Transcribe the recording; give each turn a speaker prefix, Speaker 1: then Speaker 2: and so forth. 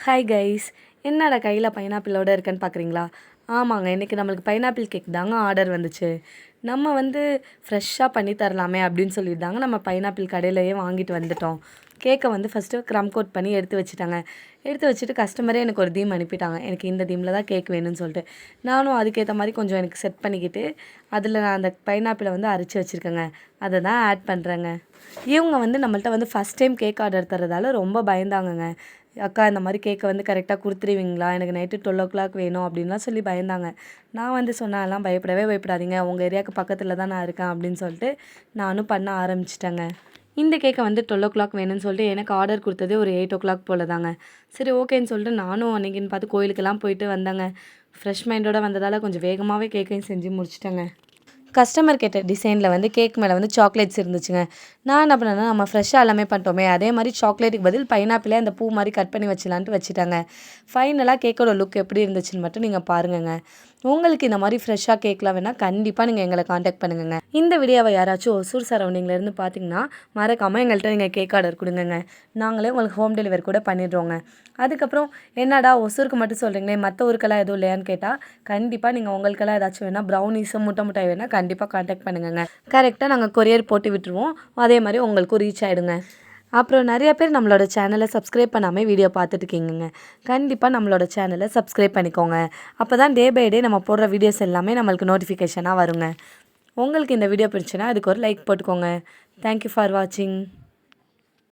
Speaker 1: Hi guys, என்னடா கையில் பைனாப்பிளோட இருக்கேன்னு பார்க்குறீங்களா? ஆமாங்க, இன்றைக்கி நம்மளுக்கு பைனாப்பிள் கேக் தாங்க ஆர்டர் வந்துச்சு. நம்ம ஃப்ரெஷ்ஷாக பண்ணி தரலாமே அப்படின்னு சொல்லியிருந்தாங்க. நம்ம பைனாப்பிள் கடையிலேயே வாங்கிட்டு வந்துட்டோம். கேக்கை ஃபஸ்ட்டு க்ரம் கோட் பண்ணி எடுத்து வச்சுட்டாங்க. எடுத்து வச்சுட்டு கஸ்டமரே எனக்கு ஒரு தீம் அனுப்பிட்டாங்க. எனக்கு இந்த தீமில் தான் கேக் வேணும்னு சொல்லிட்டு. நானும் அதுக்கேற்ற மாதிரி கொஞ்சம் எனக்கு செட் பண்ணிக்கிட்டு அதில் நான் அந்த பைனாப்பிளை அரைச்சி வச்சுருக்கேங்க. அதை தான் ஆட் பண்ணுறேங்க. இவங்க நம்மள்ட்ட ஃபஸ்ட் டைம் கேக் ஆர்டர் தரதால ரொம்ப பயந்தாங்கங்க. அக்கா இந்த மாதிரி கேக்கை கரெக்டாக கொடுத்துருவீங்களா, எனக்கு நைட்டு 12 வேணும் அப்படின்லாம் சொல்லி பயந்தாங்க. நான் சொன்னேன், எல்லாம் பயப்படவே பயப்படாதீங்க, உங்கள் ஏரியாவுக்கு பக்கத்தில் தான் நான் இருக்கேன் அப்படின்னு சொல்லிட்டு நானும் பண்ண ஆரம்பிச்சிட்டேங்க. இந்த கேக்கை 12 வேணும்னு சொல்லிட்டு எனக்கு ஆர்டர் கொடுத்ததே ஒரு 8 போல் தாங்க. சரி ஓகேன்னு சொல்லிட்டு நானும் அன்றைக்கின்னு பார்த்து கோயிலுக்கெல்லாம் போயிட்டு வந்தேங்க. ஃப்ரெஷ் மைண்டோடு வந்ததால் கொஞ்சம் வேகமாகவே கேக்கையும் செஞ்சு முடிச்சிட்டேங்க. கஸ்டமர் கேட்ட டிசைனில் கேக் மேலே சாக்லேட்ஸ் இருந்துச்சுங்க. நான் என்ன பண்ணேன்னா, நம்ம ஃப்ரெஷ்ஷாக எல்லாமே பண்ணிட்டோமே, அதே மாதிரி சாக்லேட்டுக்கு பதில் பைனாப்பிளே அந்த பூ மாதிரி கட் பண்ணி வச்சிடலான்ட்டு வச்சுட்டாங்க. ஃபைனலாக கேக்கோட லுக் எப்படி இருந்துச்சுன்னு மட்டும் நீங்கள் பாருங்கங்க. உங்களுக்கு இந்த மாதிரி ஃப்ரெஷ்ஷாக கேட்கலாம் வேணால் கண்டிப்பாக நீங்கள் எங்களை காண்டாக்ட் பண்ணுங்கங்க. இந்த வீடியோவை யாராச்சும் ஒசூர் சரௌண்டிங்லேருந்து பார்த்தீங்கன்னா மறக்காமல் எங்கள்கிட்ட நீங்கள் கேக் ஆர்டர் கொடுங்கங்க. நாங்களே உங்களுக்கு ஹோம் டெலிவரி கூட பண்ணிடுறோங்க. அதுக்கப்புறம் என்னடா ஒசூருக்கு மட்டும் சொல்கிறீங்களே, மற்ற ஊருக்கெல்லாம் எதுவும் இல்லையான்னு கேட்டால் கண்டிப்பாக நீங்கள் உங்களுக்கெல்லாம் ஏதாச்சும் வேணால் ப்ரௌனிஸு முட்டை முட்டாய் வேணால் கண்டிப்பாக காண்டாக்ட் பண்ணுங்கங்க. கரெக்டாக நாங்கள் கொரியர் போட்டு விட்டுருவோம். அதே மாதிரி உங்களுக்கும் ரீச் ஆகிடுங்க. அப்புறம் நிறைய பேர் நம்மளோட சேனலை சப்ஸ்கிரைப் பண்ணாமல் வீடியோ பார்த்துட்ருக்கீங்க. கண்டிப்பாக நம்மளோட சேனலை சப்ஸ்கிரைப் பண்ணிக்கோங்க. அப்போ தான் டே பை டே நம்ம போடுற வீடியோஸ் எல்லாமே நம்மளுக்கு நோட்டிஃபிகேஷனாக வருங்க. உங்களுக்கு இந்த வீடியோ பிடிச்சுன்னா அதுக்கு ஒரு லைக் போட்டுக்கோங்க. தேங்க்யூ ஃபார் வாட்சிங்.